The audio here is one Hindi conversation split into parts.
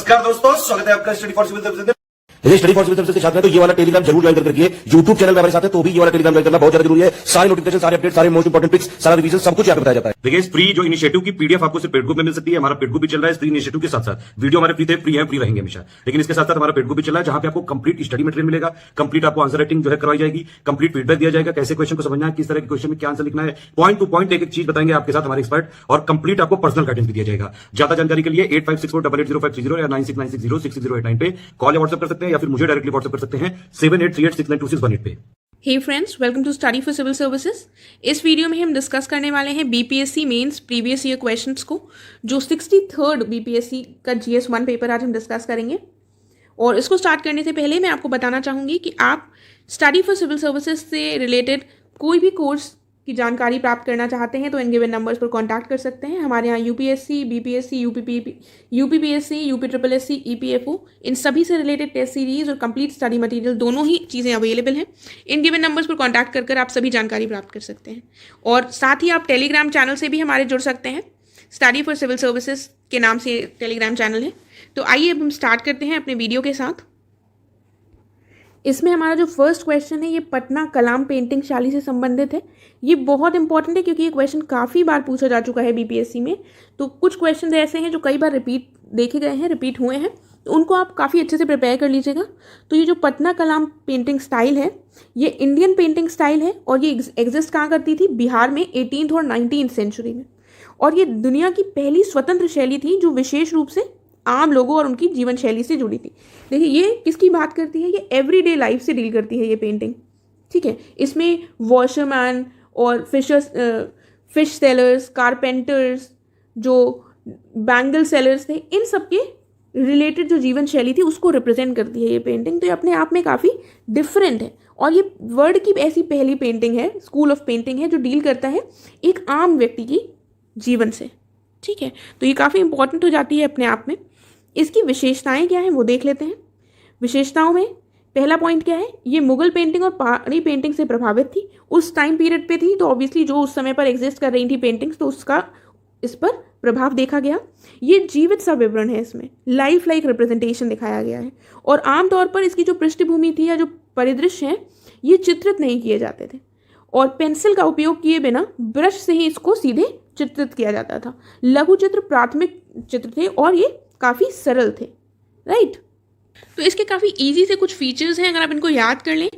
नमस्कार दोस्तों, स्वागत है आपका study for civil services study for civil services के साथ में तो ये वाला टेलीग्राम जरूर ज्वाइन करके रखिए। यूट्यूब चैनल में हमारे साथ है तो भी ये वाला टेलीग्राम ज्वाइन करना बहुत ज्यादा जरूरी है। सारे नोटिफिकेशन, सारे अपडेट, सारे मोस्ट इंपोर्टेंट पिक्स, सारा रिवीजन सब कुछ यहाँ पे बताया जाता है। देखिए, इस फ्री जो इनिशिएटिव की पीडीएफ आपको सिर्फ पेड ग्रुप में मिल सकती है। हमारा पेड ग्रुप भी चल रहा है इस फ्री इनिशिएटिव के साथ साथ। वीडियो हमारे फ्री रहेंगे हमेशा, लेकिन इसके साथ साथ हमारा पेड ग्रुप भी चल रहा है जहां पे आपको कंप्लीट स्टडी मटेरियल मिलेगा, कंप्लीट आपको आंसर राइटिंग जो है करवाई जाएगी, कंप्लीट फीडबैक दिया जाएगा, कैसे क्वेश्चन को समझना है, किस तरह के क्वेश्चन में क्या आंसर लिखना है, पॉइंट टू पॉइंट एक एक चीज बताएंगे आपके साथ हमारे एक्सपर्ट, और कंप्लीट आपको पर्सनल गाइडेंस भी दिया जाएगा। ज्यादा जानकारी के लिए 8564880530 या 9696066089 पे कॉल या व्हाट्सएप कर सकते हैं, या फिर मुझे डायरेक्टली व्हाट्सएप कर सकते हैं 7838692618 पे। Hey friends, welcome to study for civil services. इस वीडियो में हम डिस्कस करने वाले हैं BPSC mains previous year questions को, जो 63rd बीपीएससी का GS1 पेपर आज हम डिस्कस करेंगे। और इसको स्टार्ट करने से पहले मैं आपको बताना चाहूँगी कि आप स्टडी फॉर सिविल सर्विसेज से रिलेटेड कोई भी कोर्स की जानकारी प्राप्त करना चाहते हैं तो इन गिवन नंबर्स पर कांटेक्ट कर सकते हैं। हमारे यहाँ UPSC, BPSC, UPPSC, UPSC, EPFO, इन सभी से रिलेटेड टेस्ट सीरीज और कंप्लीट स्टडी मटेरियल दोनों ही चीज़ें अवेलेबल हैं। इन गिवन नंबर्स पर कांटेक्ट कर कर आप सभी जानकारी प्राप्त कर सकते हैं। और साथ ही आप टेलीग्राम चैनल से भी हमारे जुड़ सकते हैं। स्टडी फॉर सिविल सर्विसेज के नाम से टेलीग्राम चैनल है। तो आइए अब हम स्टार्ट करते हैं अपने वीडियो के साथ। इसमें हमारा जो फर्स्ट क्वेश्चन है ये पटना कलाम पेंटिंग शाली से संबंधित है। ये बहुत इंपॉर्टेंट है क्योंकि ये क्वेश्चन काफ़ी बार पूछा जा चुका है बीपीएससी में। तो कुछ क्वेश्चन ऐसे हैं जो कई बार रिपीट देखे गए हैं, रिपीट हुए हैं, तो उनको आप काफ़ी अच्छे से प्रिपेयर कर लीजिएगा। तो ये जो पटना कलाम पेंटिंग स्टाइल है ये इंडियन पेंटिंग स्टाइल है और ये एग्जिस्ट कहाँ करती थी? बिहार में 18th और 19th सेंचुरी में। और ये दुनिया की पहली स्वतंत्र शैली थी जो विशेष रूप से आम लोगों और उनकी जीवन शैली से जुड़ी थी। देखिए ये किसकी बात करती है? ये एवरीडे लाइफ से डील करती है ये पेंटिंग, ठीक है। इसमें वॉशरमैन और फिश सेलर्स, कारपेंटर्स, जो बैंगल सेलर्स थे, इन सब के रिलेटेड जो जीवन शैली थी उसको रिप्रेजेंट करती है ये पेंटिंग। तो ये अपने आप में काफ़ी डिफरेंट है और ये वर्ल्ड की ऐसी पहली पेंटिंग है, स्कूल ऑफ पेंटिंग है, जो डील करता है एक आम व्यक्ति की जीवन से, ठीक है। तो ये काफ़ी इंपॉर्टेंट हो जाती है अपने आप में। इसकी विशेषताएं क्या हैं वो देख लेते हैं। विशेषताओं में पहला पॉइंट क्या है? ये मुगल पेंटिंग और पहाड़ी पेंटिंग से प्रभावित थी। उस टाइम पीरियड पे थी तो ऑब्वियसली जो उस समय पर एग्जिस्ट कर रही थी पेंटिंग्स, तो उसका इस पर प्रभाव देखा गया। ये जीवित सा विवरण है, इसमें लाइफ लाइक रिप्रेजेंटेशन दिखाया गया है। और आमतौर पर इसकी जो पृष्ठभूमि थी या जो परिदृश्य हैं ये चित्रित नहीं किए जाते थे और पेंसिल का उपयोग किए बिना ब्रश से ही इसको सीधे चित्रित किया जाता था। लघु चित्र प्राथमिक चित्र थे और ये काफ़ी सरल थे, राइट। तो इसके काफ़ी इजी से कुछ फीचर्स हैं, अगर आप इनको याद कर लें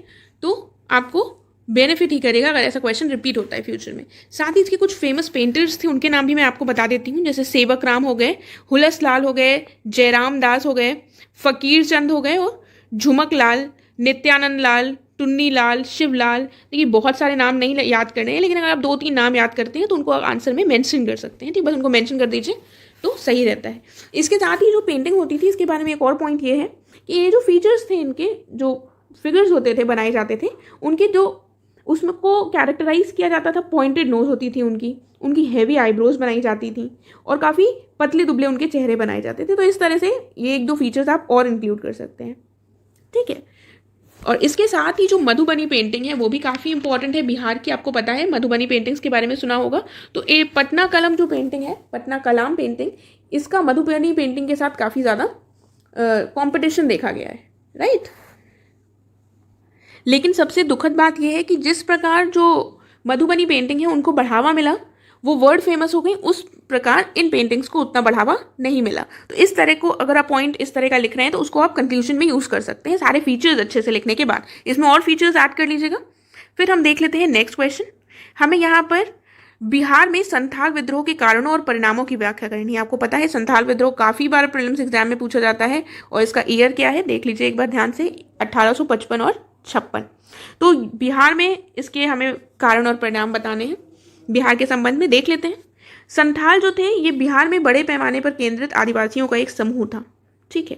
तो आपको बेनिफिट ही करेगा अगर ऐसा क्वेश्चन रिपीट होता है फ्यूचर में। साथ ही इसके कुछ फेमस पेंटर्स थे, उनके नाम भी मैं आपको बता देती हूँ, जैसे सेवक राम हो गए, हुलस लाल हो गए, जयराम दास हो गए, फकीर चंद हो गए और झुमक लाल, नित्यानंद लाल, टुन्नी लाल, शिवलाल। देखिए बहुत सारे नाम नहीं याद करने हैं, लेकिन अगर आप 2-3 नाम याद करते हैं तो उनको आंसर में मेंशन कर सकते हैं, ठीक, बस उनको मेंशन कर दीजिए तो सही रहता है। इसके साथ ही जो पेंटिंग होती थी इसके बारे में एक और पॉइंट ये है कि ये जो फीचर्स थे, इनके जो फिगर्स होते थे, बनाए जाते थे, उनके जो उसमें को कैरेक्टराइज किया जाता था। पॉइंटेड नोज होती थी उनकी हैवी आईब्रोज बनाई जाती थी और काफ़ी पतले दुबले उनके चेहरे बनाए जाते थे। तो इस तरह से ये 1-2 फीचर्स आप और इंक्लूड कर सकते हैं, ठीक है। और इसके साथ ही जो मधुबनी पेंटिंग है वो भी काफ़ी इंपॉर्टेंट है बिहार की। आपको पता है मधुबनी पेंटिंग्स के बारे में सुना होगा। तो ये पटना कलम जो पेंटिंग है, पटना कलाम पेंटिंग, इसका मधुबनी पेंटिंग के साथ काफ़ी ज़्यादा कंपटीशन देखा गया है, राइट। लेकिन सबसे दुखद बात यह है कि जिस प्रकार जो मधुबनी पेंटिंग है उनको बढ़ावा मिला, वो वर्ल्ड फेमस हो गई, उस प्रकार इन पेंटिंग्स को उतना बढ़ावा नहीं मिला। तो इस तरह को अगर आप पॉइंट इस तरह का लिख रहे हैं तो उसको आप कंक्लूजन में यूज़ कर सकते हैं सारे फीचर्स अच्छे से लिखने के बाद। इसमें और फीचर्स ऐड कर लीजिएगा। फिर हम देख लेते हैं नेक्स्ट क्वेश्चन। हमें यहाँ पर बिहार में संथाल विद्रोह के कारणों और परिणामों की व्याख्या करनी है। आपको पता है संथाल विद्रोह काफ़ी बार प्रीलिम्स एग्जाम में पूछा जाता है और इसका ईयर क्या है देख लीजिए एक बार ध्यान से, 1855 और 56। तो बिहार में इसके हमें कारण और परिणाम बताने हैं। बिहार के संबंध में देख लेते हैं। संथाल जो थे ये बिहार में बड़े पैमाने पर केंद्रित आदिवासियों का एक समूह था, ठीक है।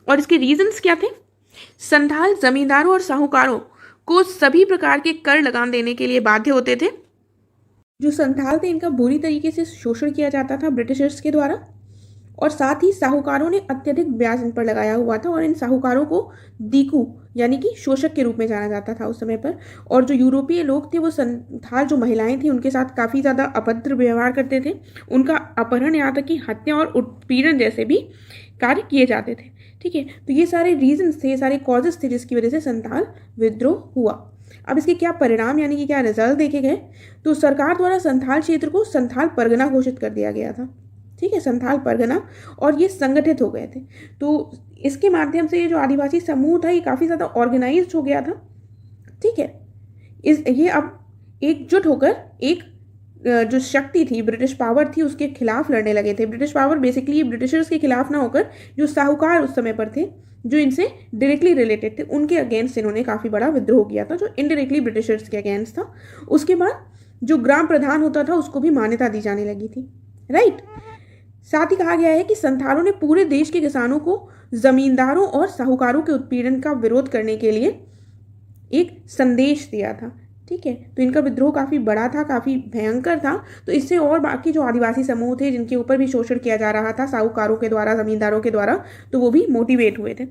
और इसके रीजंस क्या थे? संथाल जमींदारों और साहूकारों को सभी प्रकार के कर लगान देने के लिए बाध्य होते थे। जो संथाल थे इनका बुरी तरीके से शोषण किया जाता था ब्रिटिशर्स के द्वारा और साथ ही साहूकारों ने अत्यधिक ब्याज इन पर लगाया हुआ था और इन साहूकारों को दीकू यानी कि शोषक के रूप में जाना जाता था उस समय पर। और जो यूरोपीय लोग थे वो संथाल जो महिलाएं थी उनके साथ काफ़ी ज़्यादा अभद्र व्यवहार करते थे। उनका अपहरण, यहाँ तक कि हत्या और उत्पीड़न जैसे भी कार्य किए जाते थे। ठीक है, तो ये सारे रीजंस थे, ये सारे कॉजेस थे जिसकी वजह से संथाल विद्रोह हुआ। अब इसके क्या परिणाम यानी कि क्या रिजल्ट देखे गए, तो सरकार द्वारा संथाल क्षेत्र को संथाल परगना घोषित कर दिया गया था। ठीक है, संथाल परगना, और ये संगठित हो गए थे। तो इसके माध्यम से ये जो आदिवासी समूह था ये काफ़ी ज़्यादा ऑर्गेनाइज्ड हो गया था। ठीक है, ये अब एकजुट होकर एक जो शक्ति थी, ब्रिटिश पावर थी, उसके खिलाफ लड़ने लगे थे। ब्रिटिश पावर बेसिकली ब्रिटिशर्स के खिलाफ ना होकर जो साहूकार उस समय पर थे, जो इनसे डायरेक्टली रिलेटेड थे, उनके अगेंस्ट इन्होंने काफ़ी बड़ा विद्रोह किया था, जो इनडायरेक्टली ब्रिटिशर्स के अगेंस्ट था। उसके बाद जो ग्राम प्रधान होता था उसको भी मान्यता दी जाने लगी थी। राइट, साथ ही कहा गया है कि संथालों ने पूरे देश के किसानों को जमींदारों और साहूकारों के उत्पीड़न का विरोध करने के लिए एक संदेश दिया था। ठीक है, तो इनका विद्रोह काफ़ी बड़ा था, काफ़ी भयंकर था। तो इससे और बाकी जो आदिवासी समूह थे जिनके ऊपर भी शोषण किया जा रहा था साहूकारों के द्वारा, जमींदारों के द्वारा, तो वो भी मोटिवेट हुए थे।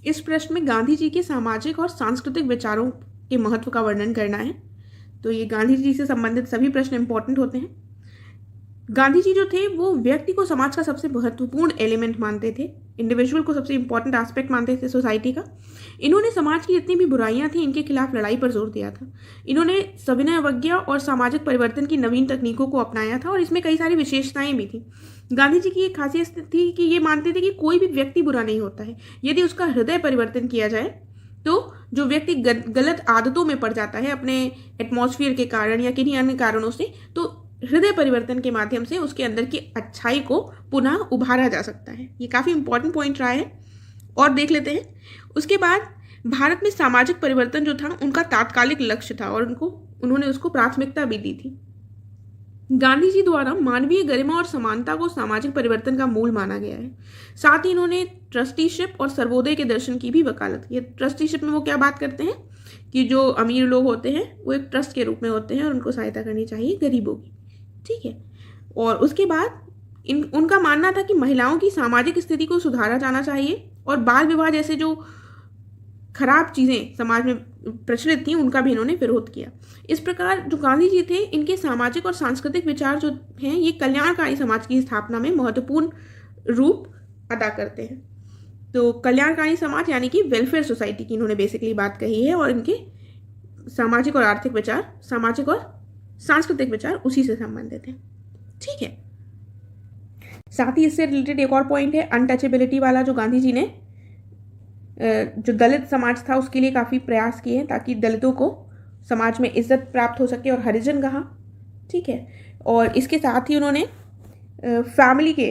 इस प्रश्न में गांधी जी के सामाजिक और सांस्कृतिक विचारों के महत्व का वर्णन करना है। तो ये गांधी जी से संबंधित सभी प्रश्न इंपॉर्टेंट होते हैं। गांधी जी जो थे वो व्यक्ति को समाज का सबसे महत्वपूर्ण एलिमेंट मानते थे, इंडिविजुअल को सबसे इंपॉर्टेंट एस्पेक्ट मानते थे सोसाइटी का। इन्होंने समाज की जितनी भी बुराइयां थी इनके खिलाफ लड़ाई पर जोर दिया था। इन्होंने सविनय अवज्ञा और सामाजिक परिवर्तन की नवीन तकनीकों को अपनाया था और इसमें कई सारी विशेषताएं भी थी। गांधी जी की एक खासियत थी कि ये मानते थे कि कोई भी व्यक्ति बुरा नहीं होता है, यदि उसका हृदय परिवर्तन किया जाए। तो जो व्यक्ति गलत आदतों में पड़ जाता है अपने एटमॉस्फेयर के कारण या किन्हीं अन्य कारणों से, तो हृदय परिवर्तन के माध्यम से उसके अंदर की अच्छाई को पुनः उभारा जा सकता है। ये काफ़ी इंपॉर्टेंट पॉइंट रहा है और देख लेते हैं। उसके बाद भारत में सामाजिक परिवर्तन जो था उनका तात्कालिक लक्ष्य था और उन्होंने उसको प्राथमिकता भी दी थी। गांधी जी द्वारा मानवीय गरिमा और समानता को सामाजिक परिवर्तन का मूल माना गया है। साथ ही इन्होंने ट्रस्टीशिप और सर्वोदय के दर्शन की भी वकालत की। ट्रस्टीशिप में वो क्या बात करते हैं कि जो अमीर लोग होते हैं वो एक ट्रस्ट के रूप में होते हैं और उनको सहायता करनी चाहिए गरीबों की। ठीक है, और उसके बाद उनका मानना था कि महिलाओं की सामाजिक स्थिति को सुधारा जाना चाहिए और बाल विवाह जैसे जो खराब चीज़ें समाज में प्रचलित थी उनका भी इन्होंने विरोध किया। इस प्रकार जो गांधी जी थे इनके सामाजिक और सांस्कृतिक विचार जो हैं ये कल्याणकारी समाज की स्थापना में महत्वपूर्ण रूप अदा करते हैं। तो कल्याणकारी समाज यानी कि वेलफेयर सोसाइटी की इन्होंने बेसिकली बात कही है और इनके सामाजिक और आर्थिक विचार, सामाजिक और सांस्कृतिक विचार उसी से संबंधित हैं। ठीक है, साथ ही इससे रिलेटेड एक और पॉइंट है अनटचेबिलिटी वाला, जो गांधी जी ने जो दलित समाज था उसके लिए काफ़ी प्रयास किए हैं ताकि दलितों को समाज में इज्जत प्राप्त हो सके और हरिजन कहा। ठीक है, और इसके साथ ही उन्होंने फैमिली के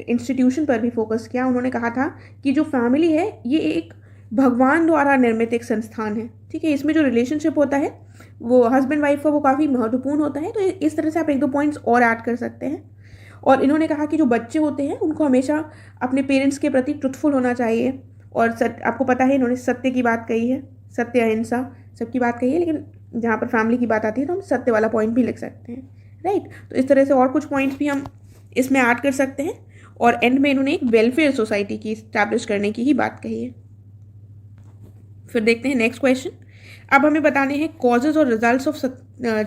इंस्टीट्यूशन पर भी फोकस किया। उन्होंने कहा था कि जो फैमिली है ये एक भगवान द्वारा निर्मित एक संस्थान है। ठीक है, इसमें जो रिलेशनशिप होता है वो हस्बैंड वाइफ का वो काफ़ी महत्वपूर्ण होता है। तो इस तरह से आप एक दो पॉइंट्स और ऐड कर सकते हैं। और इन्होंने कहा कि जो बच्चे होते हैं उनको हमेशा अपने पेरेंट्स के प्रति ट्रुथफुल होना चाहिए। और आपको पता है इन्होंने सत्य की बात कही है, सत्य अहिंसा सबकी बात कही है, लेकिन जहाँ पर फैमिली की बात आती है तो हम सत्य वाला पॉइंट भी लिख सकते हैं। राइट, तो इस तरह से और कुछ पॉइंट्स भी हम इसमें ऐड कर सकते हैं। और एंड में इन्होंने एक वेलफेयर सोसाइटी की इस्टेब्लिश करने की ही बात कही है। फिर देखते हैं नेक्स्ट क्वेश्चन। अब हमें बताने हैं कॉजेज और रिजल्ट्स ऑफ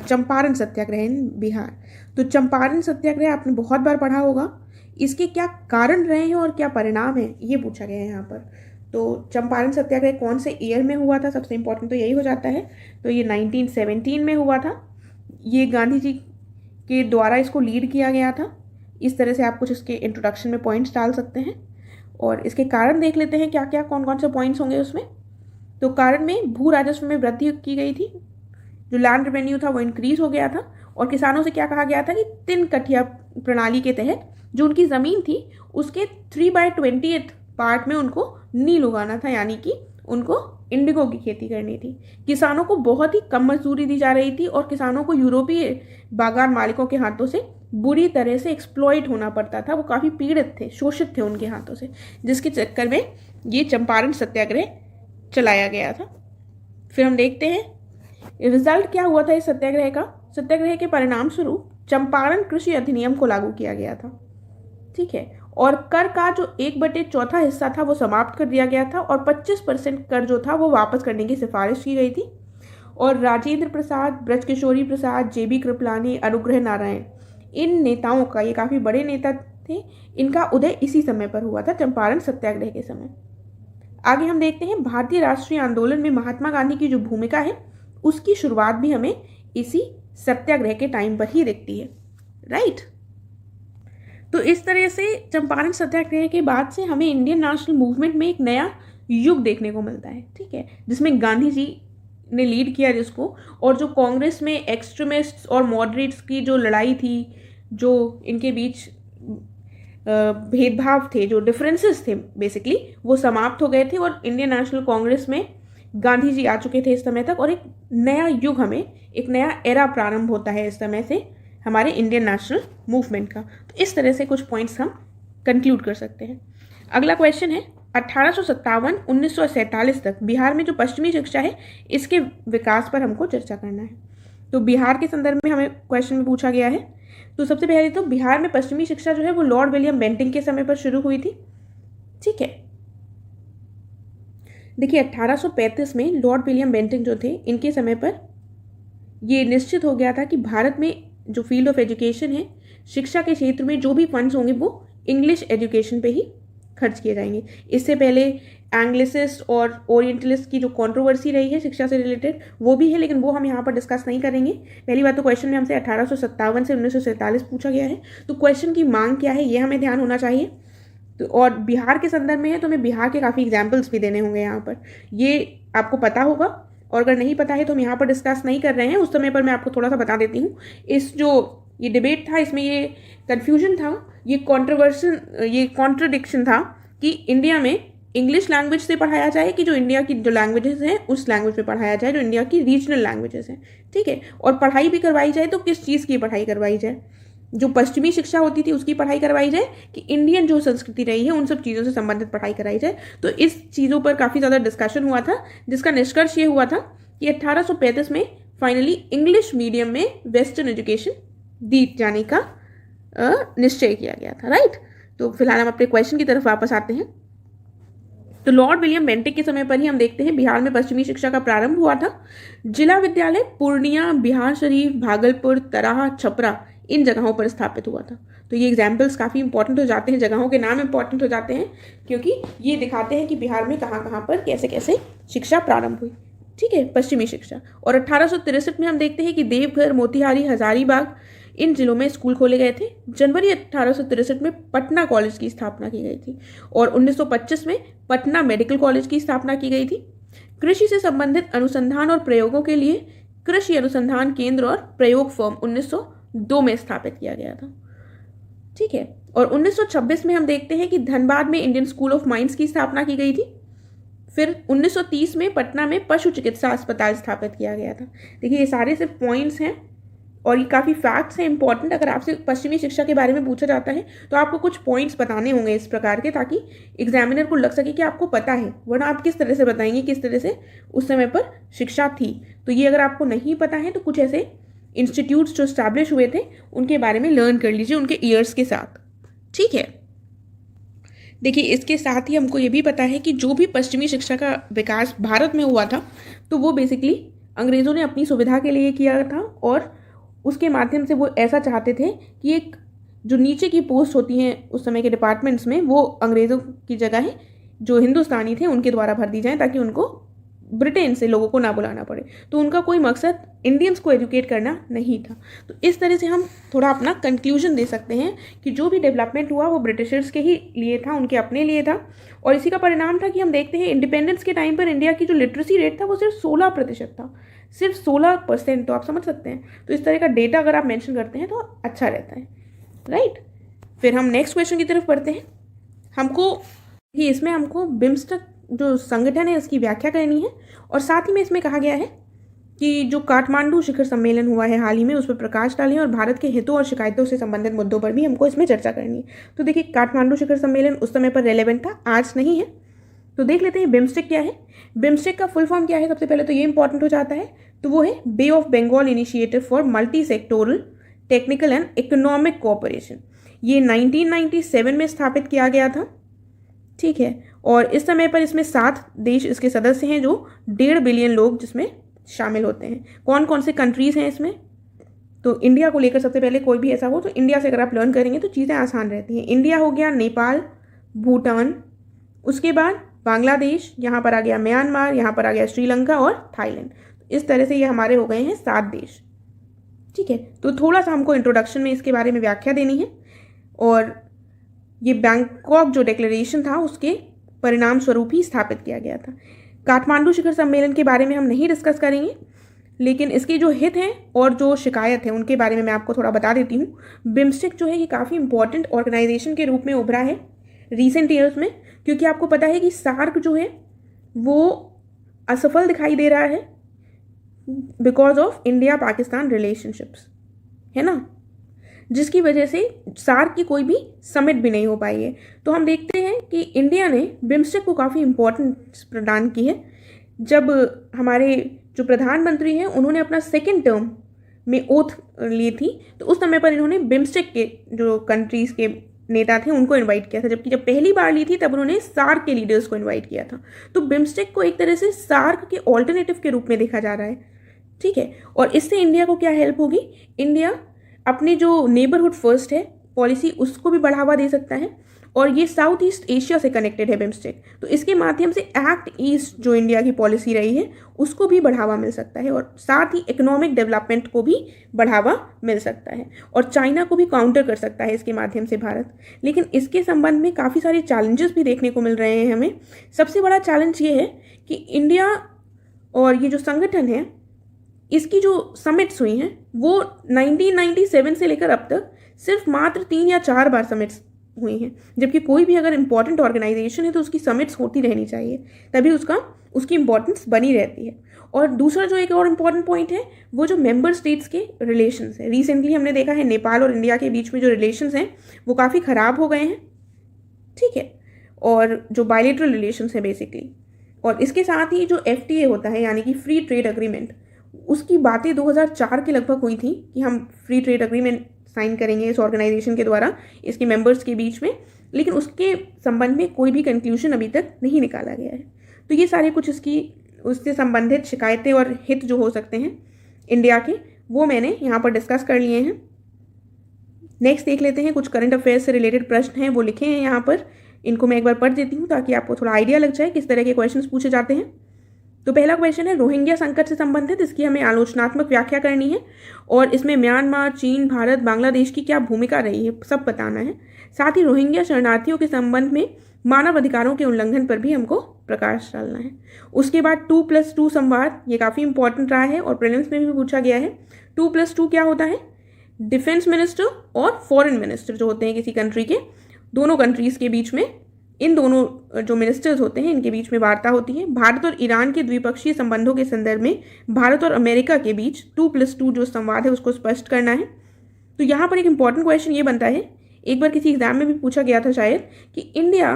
चंपारण सत्याग्रह इन बिहार। तो चंपारण सत्याग्रह आपने बहुत बार पढ़ा होगा, इसके क्या कारण रहे हैं और क्या परिणाम है ये पूछा गया है यहाँ पर। तो चंपारण सत्याग्रह कौन से ईयर में हुआ था, सबसे इंपॉर्टेंट तो यही हो जाता है। तो ये 1917 में हुआ था। ये गांधी जी के द्वारा इसको लीड किया गया था। इस तरह से आप कुछ इसके इंट्रोडक्शन में पॉइंट्स डाल सकते हैं और इसके कारण देख लेते हैं क्या क्या कौन कौन से पॉइंट्स होंगे उसमें। तो कारण में भू राजस्व में वृद्धि की गई थी, जो लैंड रेवेन्यू था वो इंक्रीज हो गया था और किसानों से क्या कहा गया था कि 3 कठिया प्रणाली के तहत जो उनकी ज़मीन थी उसके 3/20 पार्ट में उनको नील उगाना था, यानी कि उनको इंडिगो की खेती करनी थी। किसानों को बहुत ही कम मजदूरी दी जा रही थी और किसानों को यूरोपीय बागान मालिकों के हाथों से बुरी तरह से एक्सप्लॉइट होना पड़ता था। वो काफ़ी पीड़ित थे, शोषित थे उनके हाथों से, जिसके चक्कर में ये चंपारण सत्याग्रह चलाया गया था। फिर हम देखते हैं रिजल्ट क्या हुआ था इस सत्याग्रह का। सत्याग्रह के परिणाम स्वरूप चंपारण कृषि अधिनियम को लागू किया गया था। ठीक है, और कर का जो 1/4 हिस्सा था वो समाप्त कर दिया गया था और 25% कर जो था वो वापस करने की सिफारिश की गई थी। और राजेंद्र प्रसाद, ब्रजकिशोरी प्रसाद, JB कृपलानी, अनुग्रह नारायण, इन नेताओं का, ये काफ़ी बड़े नेता थे, इनका उदय इसी समय पर हुआ था, चंपारण सत्याग्रह के समय। आगे हम देखते हैं भारतीय राष्ट्रीय आंदोलन में महात्मा गांधी की जो भूमिका है उसकी शुरुआत भी हमें इसी सत्याग्रह के टाइम पर ही दिखती है, राइट। तो इस तरह से चंपारण सत्याग्रह के बाद से हमें इंडियन नेशनल मूवमेंट में एक नया युग देखने को मिलता है, ठीक है, जिसमें गांधी जी ने लीड किया जिसको, और जो कांग्रेस में एक्सट्रीमिस्ट्स और मॉडरेट्स की जो लड़ाई थी, जो इनके बीच भेदभाव थे, जो डिफरेंसेस थे बेसिकली, वो समाप्त हो गए थे और इंडियन नेशनल कांग्रेस में गांधी जी आ चुके थे इस समय तक, और एक नया युग, हमें एक नया एरा प्रारंभ होता है इस समय से हमारे इंडियन नेशनल मूवमेंट का। तो इस तरह से कुछ पॉइंट्स हम कंक्लूड कर सकते हैं। अगला क्वेश्चन है 1857-1947 तक बिहार में जो पश्चिमी शिक्षा है इसके विकास पर हमको चर्चा करना है। तो बिहार के संदर्भ में हमें क्वेश्चन में पूछा गया है। तो सबसे पहले तो बिहार में पश्चिमी शिक्षा जो है वो लॉर्ड विलियम बेंटिंक के समय पर शुरू हुई थी, ठीक है। देखिए 1835 में लॉर्ड विलियम बेंटिंक जो थे, इनके समय पर ये निश्चित हो गया था कि भारत में जो फील्ड ऑफ एजुकेशन है, शिक्षा के क्षेत्र में जो भी फंड्स होंगे वो इंग्लिश एजुकेशन पे ही खर्च किए जाएंगे। इससे पहले एंग्लिसिस्ट और ओरिएंटलिस्ट की जो कंट्रोवर्सी रही है शिक्षा से रिलेटेड वो भी है, लेकिन वो हम यहाँ पर डिस्कस नहीं करेंगे। पहली बात तो क्वेश्चन में हमसे 1857 से 1947 पूछा गया है, तो क्वेश्चन की मांग क्या है ये हमें ध्यान होना चाहिए। तो और बिहार के संदर्भ में है तो हमें बिहार के काफ़ी एग्जाम्पल्स भी देने होंगे यहाँ पर, ये आपको पता होगा, और अगर नहीं पता है तो हम यहाँ पर डिस्कस नहीं कर रहे हैं, उस समय पर मैं आपको थोड़ा सा बता देती हूँ। इस जो ये डिबेट था, इसमें ये कन्फ्यूजन था, ये कॉन्ट्रोवर्सन, ये कॉन्ट्रडिक्शन था कि इंडिया में इंग्लिश लैंग्वेज से पढ़ाया जाए कि जो इंडिया की जो लैंग्वेजेस हैं उस लैंग्वेज पे पढ़ाया जाए जो इंडिया की रीजनल लैंग्वेजेस हैं, ठीक है। और पढ़ाई भी करवाई जाए तो किस चीज़ की पढ़ाई करवाई जाए, जो पश्चिमी शिक्षा होती थी उसकी पढ़ाई करवाई जाए कि इंडियन जो संस्कृति रही है उन सब चीज़ों से संबंधित पढ़ाई कराई जाए। तो इस चीज़ों पर काफ़ी ज़्यादा डिस्कशन हुआ था, जिसका निष्कर्ष ये हुआ था कि 1835 में फाइनली इंग्लिश मीडियम में वेस्टर्न एजुकेशन दी जाने का निश्चय किया गया था, राइट। तो फिलहाल हम अपने क्वेश्चन की तरफ वापस आते हैं। तो लॉर्ड विलियम बेंटिक के समय पर ही हम देखते हैं बिहार में पश्चिमी शिक्षा का प्रारंभ हुआ था। जिला विद्यालय पूर्णिया, बिहार शरीफ, भागलपुर, तराह, छपरा इन जगहों पर स्थापित हुआ था। तो ये एग्जाम्पल्स काफ़ी इंपॉर्टेंट हो जाते हैं, जगहों के नाम इंपॉर्टेंट हो जाते हैं, क्योंकि ये दिखाते हैं कि बिहार में कहाँ कहाँ पर कैसे कैसे शिक्षा प्रारंभ हुई, ठीक है, पश्चिमी शिक्षा। और 1863 में हम देखते हैं कि देवघर, मोतिहारी, हजारीबाग इन जिलों में स्कूल खोले गए थे। जनवरी 1863 में पटना कॉलेज की स्थापना की गई थी और 1925 में पटना मेडिकल कॉलेज की स्थापना की गई थी। कृषि से संबंधित अनुसंधान और प्रयोगों के लिए कृषि अनुसंधान केंद्र और प्रयोग फर्म 1902 में स्थापित किया गया था, ठीक है। और 1926 में हम देखते हैं कि धनबाद में इंडियन स्कूल ऑफ माइंस की स्थापना की गई थी। फिर 1930 में पटना में पशु चिकित्सा अस्पताल स्थापित किया गया था। देखिए ये सारे सिर्फ पॉइंट्स हैं और ये काफ़ी फैक्ट्स हैं इंपॉर्टेंट। अगर आपसे पश्चिमी शिक्षा के बारे में पूछा जाता है तो आपको कुछ पॉइंट्स बताने होंगे इस प्रकार के, ताकि एग्जामिनर को लग सके कि आपको पता है, वरना आप किस तरह से बताएंगे किस तरह से उस समय पर शिक्षा थी। तो ये अगर आपको नहीं पता है तो कुछ ऐसे इंस्टीट्यूट्स जो स्टैब्लिश हुए थे उनके बारे में लर्न कर लीजिए उनके ईयर्स के साथ, ठीक है। देखिए इसके साथ ही हमको ये भी पता है कि जो भी पश्चिमी शिक्षा का विकास भारत में हुआ था तो वो बेसिकली अंग्रेज़ों ने अपनी सुविधा के लिए किया था, और उसके माध्यम से वो ऐसा चाहते थे कि एक जो नीचे की पोस्ट होती हैं उस समय के डिपार्टमेंट्स में वो अंग्रेज़ों की जगह जो हिंदुस्तानी थे उनके द्वारा भर दी जाए, ताकि उनको ब्रिटेन से लोगों को ना बुलाना पड़े। तो उनका कोई मकसद इंडियंस को एजुकेट करना नहीं था। तो इस तरह से हम थोड़ा अपना कंक्लूजन दे सकते हैं कि जो भी डेवलपमेंट हुआ वो ब्रिटिशर्स के ही लिए था, उनके अपने लिए था, और इसी का परिणाम था कि हम देखते हैं इंडिपेंडेंस के टाइम पर इंडिया की जो लिटरेसी रेट था वो सिर्फ 16% था, सिर्फ 16%। तो आप समझ सकते हैं, तो इस तरह का डेटा अगर आप मेंशन करते हैं तो अच्छा रहता है, राइट। फिर हम नेक्स्ट क्वेश्चन की तरफ बढ़ते हैं। इसमें हमको बिम्स्टेक जो संगठन है उसकी व्याख्या करनी है, और साथ ही में इसमें कहा गया है कि जो काठमांडू शिखर सम्मेलन हुआ है हाल ही में उस पर प्रकाश डालें, और भारत के हितों और शिकायतों से संबंधित मुद्दों पर भी हमको इसमें चर्चा करनी है। तो देखिए काठमांडू शिखर सम्मेलन उस समय पर रेलेवेंट था, आज नहीं है। तो देख लेते हैं बिम्स्टेक क्या है। बिम्स्टेक का फुल फॉर्म क्या है, सबसे पहले तो ये इंपॉर्टेंट हो जाता है। तो वो है bay of Bengal initiative for multi sectoral technical and economic cooperation. ये 1997 में स्थापित किया गया था, ठीक है। और इस समय पर इसमें 7 देश इसके सदस्य हैं, जो 1.5 बिलियन लोग जिसमें शामिल होते हैं। कौन कौन से कंट्रीज़ हैं इसमें? तो इंडिया को लेकर सबसे पहले कोई भी ऐसा हो तो इंडिया से अगर आप लर्न करेंगे तो चीज़ें आसान रहती हैं। इंडिया हो गया, नेपाल, भूटान, उसके बाद बांग्लादेश, यहाँ पर आ गया म्यांमार, यहाँ पर आ गया श्रीलंका और थाईलैंड। इस तरह से ये हमारे हो गए हैं 7 देश। ठीक है, तो थोड़ा सा हमको इंट्रोडक्शन में इसके बारे में व्याख्या देनी है। और ये बैंकॉक जो डिक्लेरेशन था उसके परिणाम स्वरूप ही स्थापित किया गया था। काठमांडू शिखर सम्मेलन के बारे में हम नहीं डिस्कस करेंगे, लेकिन इसके जो हित हैं और जो शिकायत है उनके बारे में मैं आपको थोड़ा बता देती हूँ। बिम्स्टेक जो है ये काफ़ी इंपॉर्टेंट ऑर्गेनाइजेशन के रूप में उभरा है रिसेंट ईयर्स में, क्योंकि आपको पता है कि सार्क जो है वो असफल दिखाई दे रहा है because of India Pakistan relationships, है ना, जिसकी वजह से सार्क की कोई भी समिट भी नहीं हो पाई है। तो हम देखते हैं कि इंडिया ने बिम्स्टेक को काफ़ी इम्पोर्टेंस प्रदान की है। जब हमारे जो प्रधानमंत्री हैं उन्होंने अपना सेकेंड टर्म में ओथ ली थी तो उस समय पर इन्होंने बिम्स्टेक के जो कंट्रीज़ के नेता थे उनको इनवाइट किया था, जबकि जब पहली बार ली थी तब उन्होंने सार्क के लीडर्स को इनवाइट किया था। तो बिम्स्टेक को एक तरह से सार्क के ऑल्टरनेटिव के रूप में देखा जा रहा है। ठीक है, और इससे इंडिया को क्या हेल्प होगी, इंडिया अपनी जो नेबरहुड फर्स्ट है पॉलिसी उसको भी बढ़ावा दे सकता है। और ये साउथ ईस्ट एशिया से कनेक्टेड है बिम्स्टेक, तो इसके माध्यम से एक्ट ईस्ट जो इंडिया की पॉलिसी रही है उसको भी बढ़ावा मिल सकता है और साथ ही इकोनॉमिक डेवलपमेंट को भी बढ़ावा मिल सकता है और चाइना को भी काउंटर कर सकता है इसके माध्यम से भारत। लेकिन इसके संबंध में काफ़ी सारे चैलेंजेस भी देखने को मिल रहे हैं हमें। सबसे बड़ा चैलेंज ये है कि इंडिया और ये जो संगठन है इसकी जो समिट्स हुई हैं वो 1997 से लेकर अब तक सिर्फ मात्र 3 या 4 बार समिट्स हुई हैं, जबकि कोई भी अगर इम्पॉर्टेंट ऑर्गेनाइजेशन है तो उसकी समिट्स होती रहनी चाहिए, तभी उसकी इम्पोर्टेंस बनी रहती है। और दूसरा जो एक और इम्पॉर्टेंट पॉइंट है वो जो मेंबर स्टेट्स के रिलेशंस है। रिसेंटली हमने देखा है नेपाल और इंडिया के बीच में जो रिलेशंस हैं वो काफ़ी ख़राब हो गए हैं। ठीक है, और जो बायलैटरल रिलेशंस हैं बेसिकली, और इसके साथ ही जो FTA होता है यानी कि फ्री ट्रेड अग्रीमेंट, उसकी बातें 2004 के लगभग हुई थी कि हम फ्री ट्रेड अग्रीमेंट साइन करेंगे इस ऑर्गेनाइजेशन के द्वारा इसके मेंबर्स के बीच में, लेकिन उसके संबंध में कोई भी कंक्लूजन अभी तक नहीं निकाला गया है। तो ये सारे कुछ उससे संबंधित शिकायतें और हित जो हो सकते हैं इंडिया के वो मैंने यहाँ पर डिस्कस कर लिए हैं। नेक्स्ट देख लेते हैं, कुछ करंट अफेयर्स से रिलेटेड प्रश्न हैं वो लिखे हैं यहाँ पर, इनको मैं एक बार पढ़ देती हूँ ताकि आपको थोड़ा आइडिया लग जाए किस तरह के क्वेश्चन पूछे जाते हैं। तो पहला क्वेश्चन है रोहिंग्या संकट से संबंधित, इसकी हमें आलोचनात्मक व्याख्या करनी है और इसमें म्यांमार, चीन, भारत, बांग्लादेश की क्या भूमिका रही है सब बताना है। साथ ही रोहिंग्या शरणार्थियों के संबंध में मानव अधिकारों के उल्लंघन पर भी हमको प्रकाश डालना है। उसके बाद 2+2 संवाद, ये काफ़ी इंपॉर्टेंट रहा है और प्रीलिम्स में भी पूछा गया है। 2+2 क्या होता है, डिफेंस मिनिस्टर और फॉरेन मिनिस्टर जो होते हैं किसी कंट्री के, दोनों कंट्रीज़ के बीच में इन दोनों जो मिनिस्टर्स होते हैं इनके बीच में वार्ता होती है। भारत और ईरान के द्विपक्षीय संबंधों के संदर्भ में भारत और अमेरिका के बीच 2+2 जो संवाद है उसको स्पष्ट करना है। तो यहाँ पर एक इंपॉर्टेंट क्वेश्चन ये बनता है, एक बार किसी एग्जाम में भी पूछा गया था शायद, कि इंडिया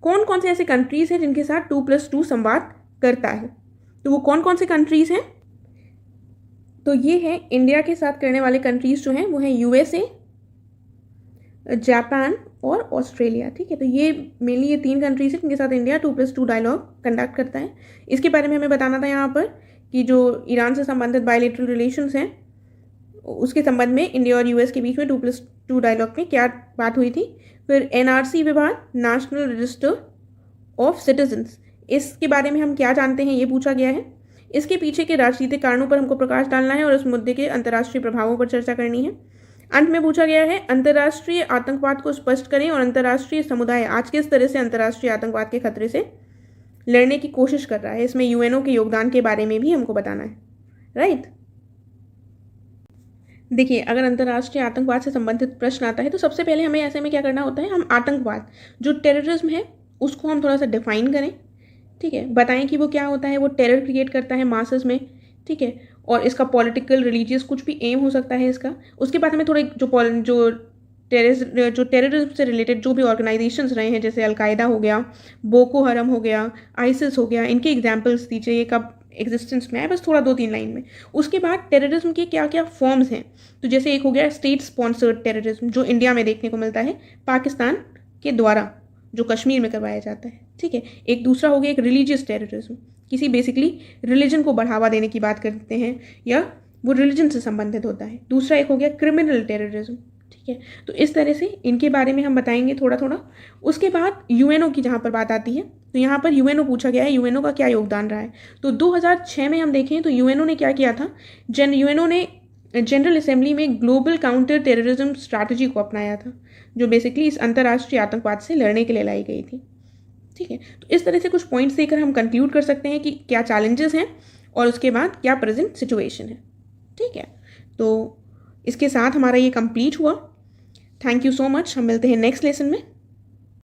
कौन कौन से ऐसे कंट्रीज़ हैं जिनके साथ 2+2 संवाद करता है, तो वो कौन कौन से कंट्रीज़ हैं। तो ये है इंडिया के साथ करने वाले कंट्रीज़ जो हैं वो हैं USA, जापान और ऑस्ट्रेलिया। ठीक है, तो ये मेनली ये 3 कंट्रीज हैं जिनके साथ इंडिया 2+2 डायलॉग कंडक्ट करता है। इसके बारे में हमें बताना था यहाँ पर कि जो ईरान से संबंधित बायलैटरल रिलेशंस हैं उसके संबंध में इंडिया और US के बीच में 2+2 डायलॉग में क्या बात हुई थी। फिर NRC विभाग, नेशनल रजिस्टर ऑफ सिटीजन्स, इसके बारे में हम क्या जानते हैं ये पूछा गया है। इसके पीछे के राजनीतिक कारणों पर हमको प्रकाश डालना है और उस मुद्दे के अंतर्राष्ट्रीय प्रभावों पर चर्चा करनी है। अंत में पूछा गया है अंतर्राष्ट्रीय आतंकवाद को स्पष्ट करें और अंतर्राष्ट्रीय समुदाय आज किस तरह से अंतर्राष्ट्रीय आतंकवाद के खतरे से लड़ने की कोशिश कर रहा है, इसमें UNO के योगदान के बारे में भी हमको बताना है। राइट, देखिए अगर अंतर्राष्ट्रीय आतंकवाद से संबंधित प्रश्न आता है तो सबसे पहले हमें ऐसे में क्या करना होता है, हम आतंकवाद जो टेररिज्म है उसको हम थोड़ा सा डिफाइन करें। ठीक है, बताएं कि वो क्या होता है, वो टेरर क्रिएट करता है मासेस में। ठीक है, और इसका पॉलिटिकल, रिलीजियस कुछ भी एम हो सकता है इसका। उसके बाद हमें थोड़े जो टेररिज्म से रिलेटेड जो भी ऑर्गेनाइजेशंस रहे हैं जैसे अलकायदा हो गया, बोको हरम हो गया, आइसिस हो गया, इनके एग्जाम्पल्स दीजिए, ये कब एग्जिस्टेंस में आए, बस थोड़ा 2-3 लाइन में। उसके बाद टेररिज्म के क्या क्या फॉर्म्स हैं, तो जैसे एक हो गया स्टेट स्पॉन्सर्ड टेररिज्म जो इंडिया में देखने को मिलता है पाकिस्तान के द्वारा, जो कश्मीर में करवाया जाता है। ठीक है, एक दूसरा हो गया एक रिलीजियस टेररिज्म, किसी बेसिकली रिलीजन को बढ़ावा देने की बात करते हैं या वो रिलीजन से संबंधित होता है। दूसरा एक हो गया क्रिमिनल टेररिज्म, ठीक है। तो इस तरह से इनके बारे में हम बताएंगे थोड़ा थोड़ा। उसके बाद यूएनओ की जहाँ पर बात आती है, तो यहाँ पर यूएनओ पूछा गया है, यूएनओ का क्या योगदान रहा है। तो 2006 में हम देखें तो यूएनओ ने क्या किया था, यूएनओ ने जनरल असेंबली में ग्लोबल काउंटर टेररिज्म स्ट्रैटेजी को अपनाया था, जो बेसिकली इस अंतर्राष्ट्रीय आतंकवाद से लड़ने के लिए लाई गई थी, ठीक है। तो इस तरह से कुछ पॉइंट्स देकर हम कंक्लूड कर सकते हैं कि क्या चैलेंजेस हैं और उसके बाद क्या प्रेजेंट सिचुएशन है, ठीक है। तो इसके साथ हमारा ये कंप्लीट हुआ। Thank you so much. हम मिलते हैं नेक्स्ट लेसन में।